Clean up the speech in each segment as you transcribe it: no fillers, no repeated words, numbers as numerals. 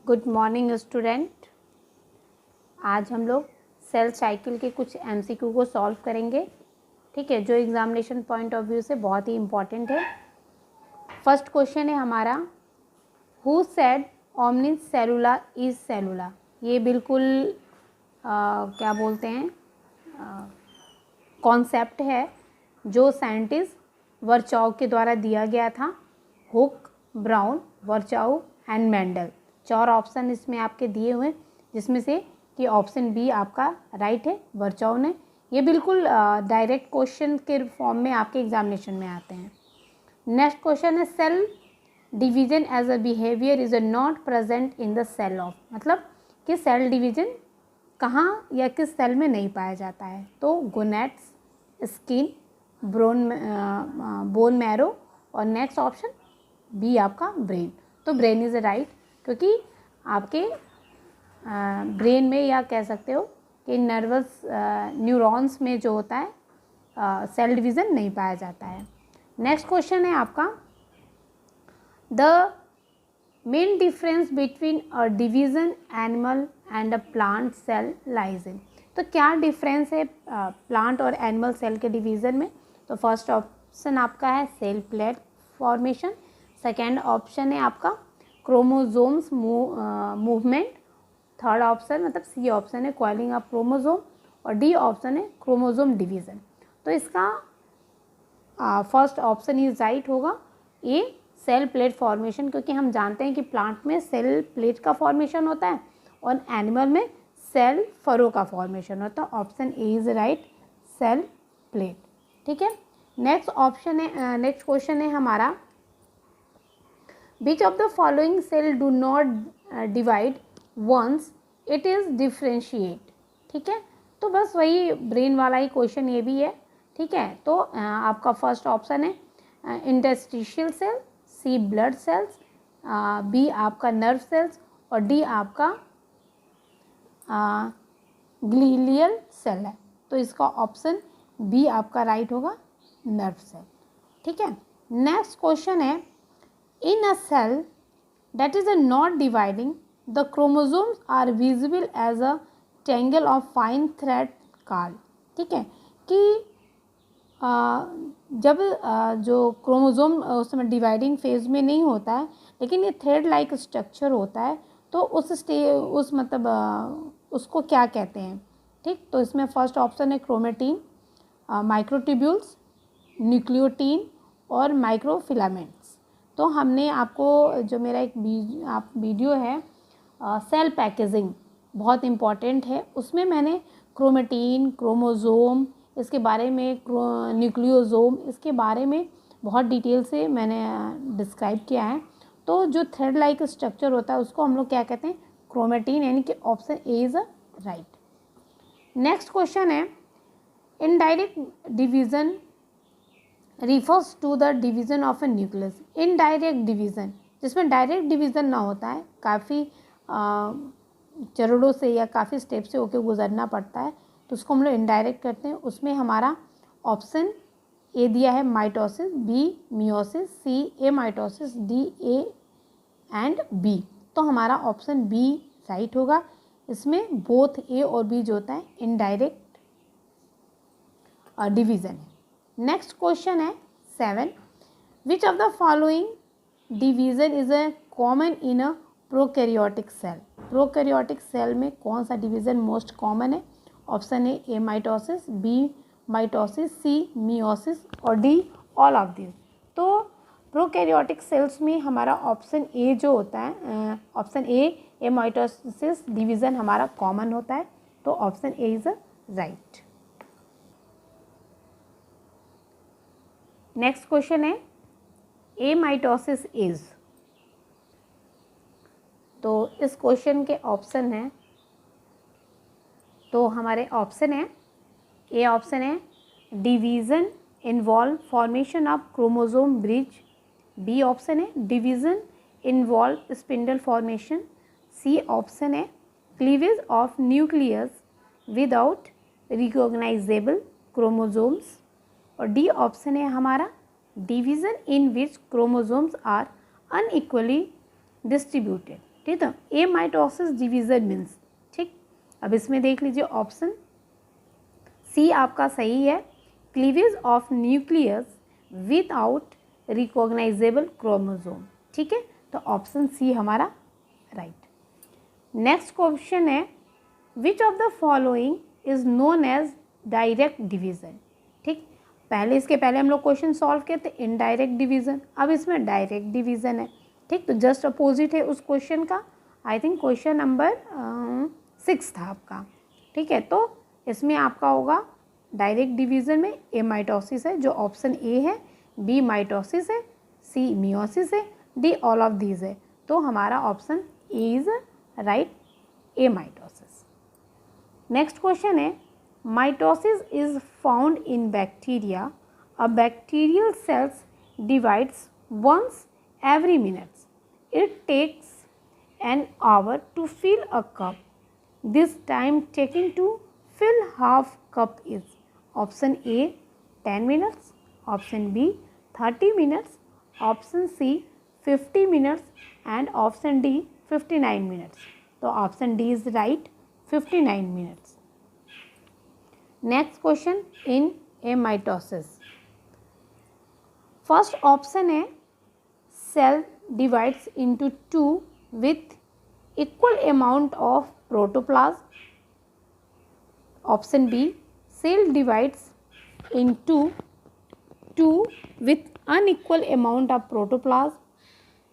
Good morning student. आज हम लोग सेल साइकिल के कुछ एमसीक्यू को सॉल्व करेंगे, ठीक है, जो एग्जामिनेशन पॉइंट ऑफ व्यू से बहुत ही इम्पॉर्टेंट है। फर्स्ट क्वेश्चन है हमारा, हु सेड ओमनी सेलुला इज सेलुला। ये बिल्कुल क्या बोलते हैं, कॉन्सेप्ट है जो साइंटिस्ट वर्चाउ के द्वारा दिया गया था। Hooke, Brown, Virchow and Mendel, 4 option इसमें आपके दिए हुए, जिसमें से कि ऑप्शन बी आपका राइट है, वर्चाउ ने। ये बिल्कुल डायरेक्ट क्वेश्चन के फॉर्म में आपके एग्जामिनेशन में आते हैं। नेक्स्ट क्वेश्चन है, cell division as a behaviour is not present in the cell of. मतलब कि सेल डिवीजन कहाँ या किस सेल में नहीं पाया जाता है। तो गोनेट्स, स्किन, बोन मैरो, और नेक्स्ट ऑप्शन बी आपका ब्रेन। तो ब्रेन इज़ राइट, क्योंकि आपके ब्रेन में, या कह सकते हो कि नर्वस न्यूरॉन्स में जो होता है सेल डिवीज़न नहीं पाया जाता है। नेक्स्ट क्वेश्चन है आपका, the main difference between a division animal and a plant cell lies in. तो क्या डिफरेंस है प्लांट और एनिमल सेल के डिवीज़न में। तो फर्स्ट ऑप्शन आपका है cell plate formation, second option है आपका क्रोमोजोम्स मूवमेंट, थर्ड ऑप्शन मतलब सी ऑप्शन है कॉइलिंग ऑफ क्रोमोजोम, और डी ऑप्शन है क्रोमोजोम डिवीज़न। तो इसका फर्स्ट ऑप्शन ही राइट होगा, ए सेल प्लेट फॉर्मेशन, क्योंकि हम जानते हैं कि प्लांट में सेल प्लेट का फॉर्मेशन होता है और एनिमल में सेल फरो का फॉर्मेशन होता है। Option A is right, cell plate, ठीक है। नेक्स्ट ऑप्शन है, नेक्स्ट क्वेश्चन है हमारा, which of the following cell do not divide once it is differentiate. ठीक है, तो बस वही ब्रेन वाला ही क्वेश्चन ये भी है, ठीक है। तो आपका फर्स्ट ऑप्शन है इंटरस्टिशियल सेल, सी ब्लड सेल्स, बी आपका नर्व सेल्स, और डी आपका ग्लीलियल सेल है। तो इसका ऑप्शन बी आपका राइट होगा, नर्व सेल, ठीक है। नेक्स्ट क्वेश्चन है, इन अ cell that is not dividing, the chromosomes are visible as a tangle of fine thread called। ठीक है, कि जब जो क्रोमोसोम उसमें डिवाइडिंग फेज में नहीं होता है, लेकिन ये थ्रेड लाइक स्ट्रक्चर होता है, तो उस मतलब उसको क्या कहते हैं। ठीक, तो इसमें फर्स्ट ऑप्शन है क्रोमेटीन, माइक्रोट्यूब्यूल्स, न्यूक्लियोटीन और माइक्रोफिलामेंट्स। तो हमने आपको जो मेरा एक वीडियो है सेल पैकेजिंग, बहुत इम्पॉर्टेंट है, उसमें मैंने क्रोमेटीन, क्रोमोज़ोम, इसके बारे में न्यूक्लियोसोम, इसके बारे में बहुत डिटेल से मैंने डिस्क्राइब किया है। तो जो थ्रेड लाइक स्ट्रक्चर होता है उसको हम लोग क्या कहते हैं, क्रोमेटीन, यानी कि option A is right. Next question है, indirect division refers to the division of a nucleus. Indirect division, जिसमें डायरेक्ट डिवीज़न ना होता है, काफ़ी चरणों से या काफ़ी स्टेप से होकर गुजरना पड़ता है, तो उसको हम लोग इनडायरेक्ट करते हैं। उसमें हमारा ऑप्शन ए दिया है mitosis, B meiosis, C A mitosis, D A and B. तो हमारा ऑप्शन बी राइट होगा। इसमें बोथ ए और बी जो होता है इनडायरेक्ट डिवीज़न है। नेक्स्ट क्वेश्चन है 7, which of the following division is a common in a prokaryotic cell. Prokaryotic cell में कौन सा डिवीज़न मोस्ट कॉमन है। Option A mitosis, B mitosis, C meiosis, और डी ऑल ऑफ दिस। तो prokaryotic cells में हमारा option A जो होता है, ऑप्शन ए माइटोसिस डिवीज़न हमारा कॉमन होता है। तो option A is right. Next question है, ए माइटोसिस इज। तो इस क्वेश्चन के ऑप्शन हैं, तो हमारे ऑप्शन है, ए ऑप्शन है division involve formation of chromosome bridge, B option है division involve spindle formation, C option है cleavage of nucleus without recognizable chromosomes, और डी ऑप्शन है हमारा division in which chromosomes are unequally distributed. ठीक है। ए mitosis division means, ठीक। अब इसमें देख लीजिए ऑप्शन सी आपका सही है, cleavage of nucleus without recognisable chromosome, ठीक है। तो ऑप्शन सी हमारा राइट। नेक्स्ट क्वेश्चन है, which of the following is known as direct division, ठीक। इसके पहले हम लोग क्वेश्चन सॉल्व किए थे इनडायरेक्ट डिवीजन, अब इसमें डायरेक्ट डिवीजन है, ठीक। तो जस्ट अपोजिट है उस क्वेश्चन का, आई थिंक क्वेश्चन नंबर 6 था आपका, ठीक है। तो इसमें आपका होगा डायरेक्ट डिवीजन में ए माइटोसिस है जो ऑप्शन ए है, बी माइटोसिस है, सी मियोसिस है, डी ऑल ऑफ दीज है। तो हमारा option A is right, A mitosis. Next question है, mitosis is found in bacteria, a bacterial cells divides once every minute. It takes an hour to fill a cup. This time taking to fill half cup is option A 10 minutes, option B 30 minutes, option C 50 minutes and option D 59 minutes. So option D is right, 59 minutes. Next question in a mitosis. First option है cell divides into two with equal amount of protoplasm. Option B, cell divides into two with unequal amount of protoplasm.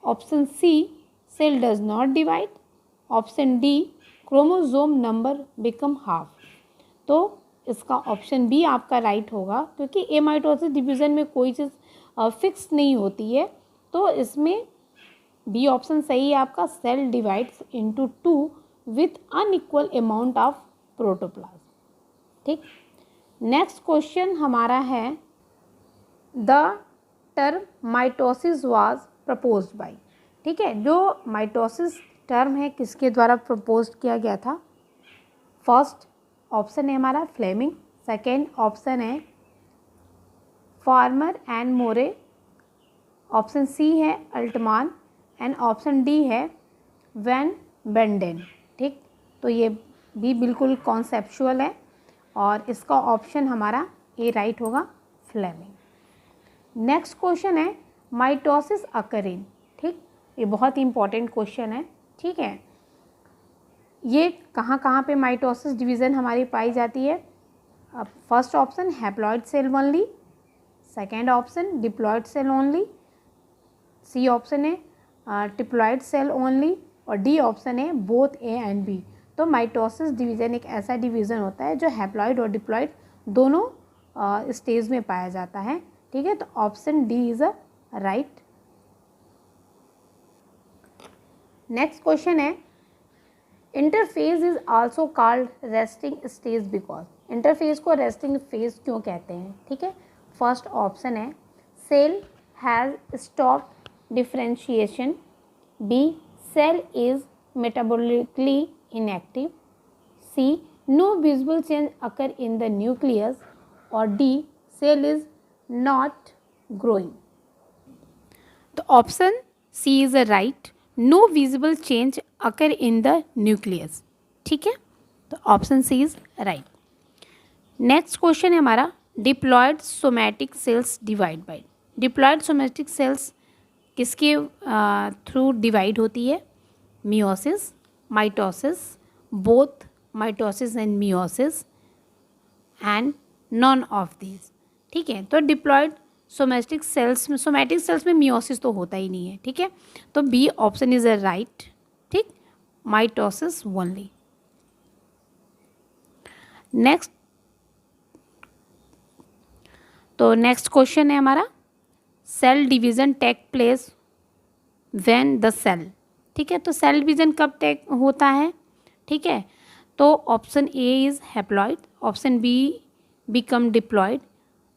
Option C, cell does not divide. Option D, chromosome number become half. तो इसका option B आपका right होगा, क्योंकि ए mitosis division में कोई चीज़ fix नहीं होती है, तो इसमें बी ऑप्शन सही है आपका, cell divides into two with unequal amount of protoplasm, ठीक। नेक्स्ट क्वेश्चन हमारा है, the term mitosis was proposed by, ठीक है। जो माइटोसिस टर्म है किसके द्वारा प्रपोज किया गया था? फर्स्ट ऑप्शन है हमारा फ्लेमिंग, सेकेंड ऑप्शन है Farmer and Moore, option C है अल्टमान एंड ऑप्शन डी है वैन बेंडेन, ठीक। तो ये भी बिल्कुल कॉन्सेप्चुअल है और इसका ऑप्शन हमारा ए राइट होगा, फ्लेमिंग। नेक्स्ट क्वेश्चन है, माइटोसिस अकर इन, ठीक। ये बहुत ही इंपॉर्टेंट क्वेश्चन है, ठीक है। ये कहाँ कहाँ पे माइटोसिस डिवीज़न हमारी पाई जाती है? First option haploid cell only, second option diploid cell only, C option है ट्रिप्लॉइड सेल ओनली और डी ऑप्शन है बोथ ए एंड बी। तो माइटोसिस डिवीज़न एक ऐसा डिवीज़न होता है जो हैप्लॉइड और डिप्लॉइड दोनों स्टेज में पाया जाता है, ठीक है। तो option D is a right. Next question है, interphase is also called resting stage because, interphase को रेस्टिंग फेज क्यों कहते हैं, ठीक है। फर्स्ट ऑप्शन है cell has stopped differentiation, B, cell is metabolically inactive, C, no visible change occur in the nucleus, or D, cell is not growing. The option C is a right, no visible change occur in the nucleus, ठीक है। तो option C is right. Next question है हमारा, diploid somatic cells divide by, diploid somatic cells किसके through divide होती है? Meiosis, mitosis, both mitosis and meiosis and none of these, ठीक है। तो डिप्लॉयड सोमैटिक सेल्स में मियोसिस तो होता ही नहीं है, ठीक है। तो B option is a right, ठीक, माइटोसिस ओनली। नेक्स्ट, तो नेक्स्ट क्वेश्चन है हमारा, cell division take place when the cell, ठीक है। तो सेल डिवीज़न कब टेक होता है, ठीक है। तो option A is haploid, option B become diploid,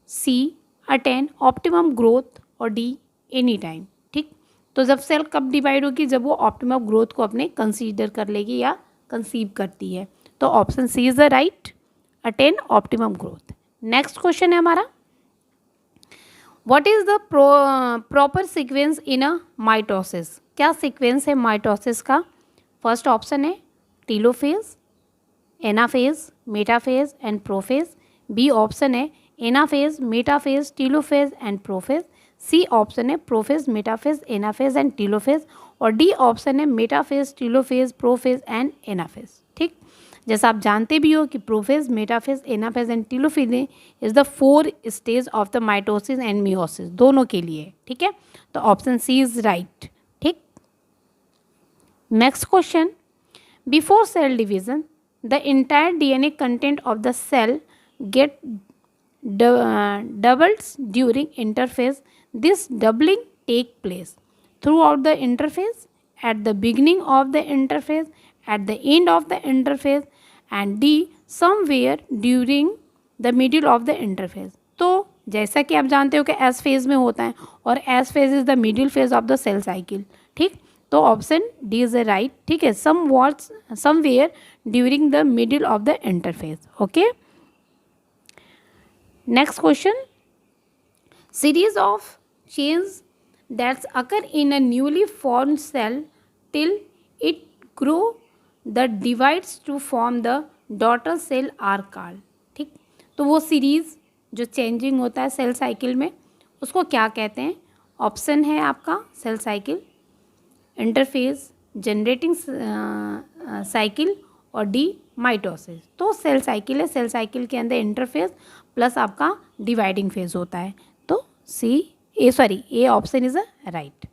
C attain optimum growth और डी एनी टाइम, ठीक। तो जब सेल कब डिवाइड होगी? जब वो ऑप्टिमम ग्रोथ को अपने कंसीडर कर लेगी या कंसीव करती है। तो option C is the right, attain optimum growth. Next question है हमारा, what is the proper sequence in a mitosis, क्या सीक्वेंस है माइटोसिस का? फर्स्ट ऑप्शन है telophase, anaphase, metaphase and prophase. B option है anaphase, metaphase, telophase and prophase. C option है prophase, metaphase, anaphase and telophase. और D option है metaphase, telophase, prophase and anaphase. ठीक, जैसा आप जानते भी हो कि prophase, metaphase, anaphase and telophase is the 4 stage of the mitosis and meiosis, दोनों के लिए। ठीक है, तो ऑप्शन सी इज राइट। ठीक, next question, before cell division the entire DNA content of the cell get doubles during interphase. This doubling take place throughout the interphase, at the beginning of the interphase, at the end of the interphase and D somewhere during the middle of the interphase. तो जैसा कि आप जानते हो कि S phase में होता है और S phase is the middle phase of the cell cycle. ठीक, तो option D is the right. ठीक है, somewhere during the middle of the interphase. Okay, next question, series of chains that occur in a newly formed cell till it grow the divides to form the daughter cell are called। ठीक, तो वो series जो changing होता है cell cycle में उसको क्या कहते हैं? ऑप्शन है आपका cell cycle, interphase, generating cycle और डी माइटोसिस। तो सेल साइकिल है, सेल साइकिल के अंदर इंटरफेज प्लस आपका डिवाइडिंग फेज होता है। तो A option is a right.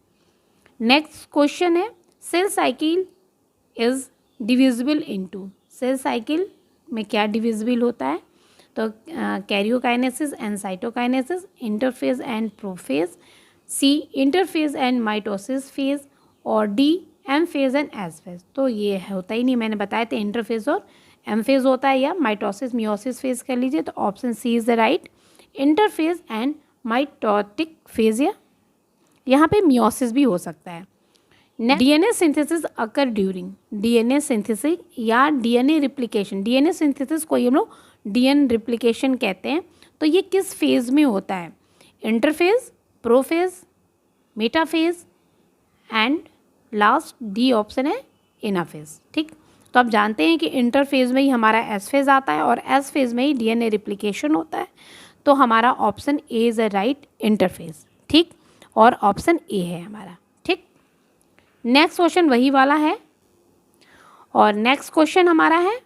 Next question है, cell cycle is divisible into. Cell cycle में क्या डिविजिबल होता है? तो karyokinesis and cytokinesis, interphase and prophase, C interphase and mitosis phase और D M phase and S phase. तो ये होता ही नहीं, मैंने बताया था इंटरफेज और एम फेज होता है, या माइटोसिस मियोसिस फेज कर लीजिए। तो option C is the right, interphase and mitotic phase, या यहाँ पे मियोसिस भी हो सकता है। DNA synthesis occur during, DNA synthesis या डीएनए रिप्लिकेशन, डीएनए सिंथेसिस को हम लोग डीएनए रिप्लिकेशन कहते हैं। तो ये किस फेज में होता है? Interphase, prophase, metaphase and last D option है एनाफेज। ठीक, तो आप जानते हैं कि इंटरफेज में ही हमारा एस फेज आता है और एस फेज में ही डीएनए रिप्लिकेशन होता है। तो हमारा option A is a right, interphase. ठीक, और ऑप्शन ए है हमारा। ठीक, नेक्स्ट क्वेश्चन वही वाला है और नेक्स्ट क्वेश्चन हमारा है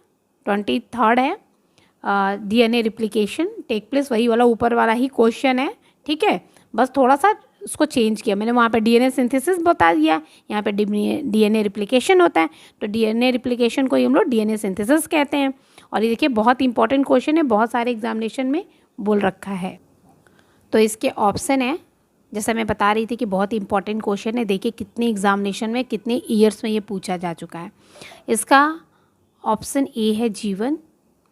23rd है, डीएनए रिप्लिकेशन टेक प्लेस, वही वाला ऊपर वाला ही क्वेश्चन है। ठीक है, बस थोड़ा सा उसको चेंज किया मैंने, वहाँ पे डीएनए सिंथेसिस बता दिया, यहाँ पे डीएनए रिप्लिकेशन होता है। तो डीएनए रिप्लिकेशन को ही हम लोग डीएनए सिंथेसिस कहते हैं। और ये देखिए बहुत इंपॉर्टेंट क्वेश्चन है, बहुत सारे एग्जामिनेशन में बोल रखा है। तो इसके ऑप्शन है, जैसा मैं बता रही थी कि बहुत इंपॉर्टेंट क्वेश्चन है। देखिए कितने एग्जामिनेशन में, कितने ईयर्स में ये पूछा जा चुका है। इसका ऑप्शन ए है G1,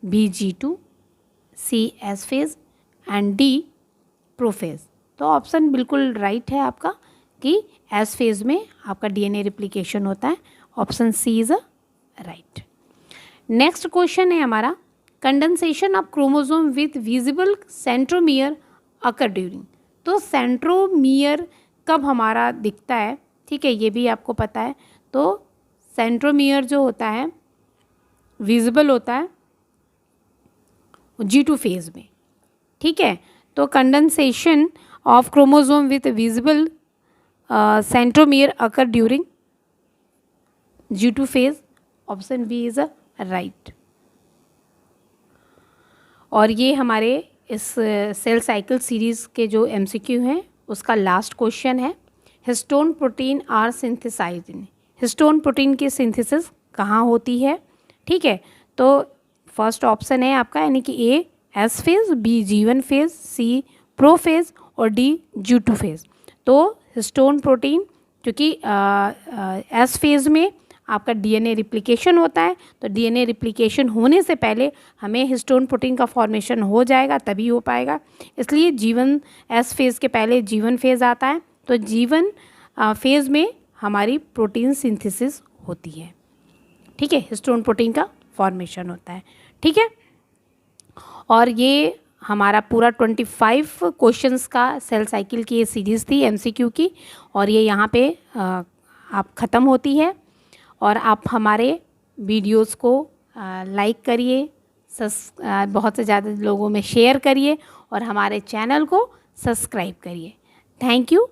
B G2, C S phase and D prophase. तो ऑप्शन बिल्कुल राइट है आपका कि एस फेज में आपका डीएनए रिप्लिकेशन होता है। Option C is a right. Next question है हमारा, condensation of chromosome with visible centromere occur during. तो सेंट्रोमियर कब हमारा दिखता है? ठीक है, ये भी आपको पता है। तो सेंट्रोमियर जो होता है विजिबल होता है G2 फेज में। ठीक है, तो condensation of chromosome with visible centromere occur during G2 phase। Option B is a right. और ये हमारे इस सेल साइकिल सीरीज के जो MCQ हैं उसका लास्ट क्वेश्चन है, histone protein are synthesized in. Histone protein की सिंथेसिस कहाँ होती है? ठीक है, तो फर्स्ट ऑप्शन है आपका यानी कि A S phase, B G1 phase, C prophase और डी G2 फेज। तो हिस्टोन प्रोटीन क्योंकि एस फेज में आपका डीएनए रिप्लिकेशन होता है, तो डीएनए रिप्लिकेशन होने से पहले हमें हिस्टोन प्रोटीन का फॉर्मेशन हो जाएगा तभी हो पाएगा। इसलिए G1 एस फेज के पहले G1 फेज आता है। तो G1 फेज में हमारी प्रोटीन सिंथेसिस होती है। ठीक है, हिस्टोन प्रोटीन का फॉर्मेशन होता है। ठीक है, और ये हमारा पूरा 25 क्वेश्चंस का सेल साइकिल की ये सीरीज़ थी MCQ की, और ये यहाँ पे आप ख़त्म होती है। और आप हमारे वीडियोस को लाइक करिए, बहुत से ज़्यादा लोगों में शेयर करिए और हमारे चैनल को सब्सक्राइब करिए। Thank you.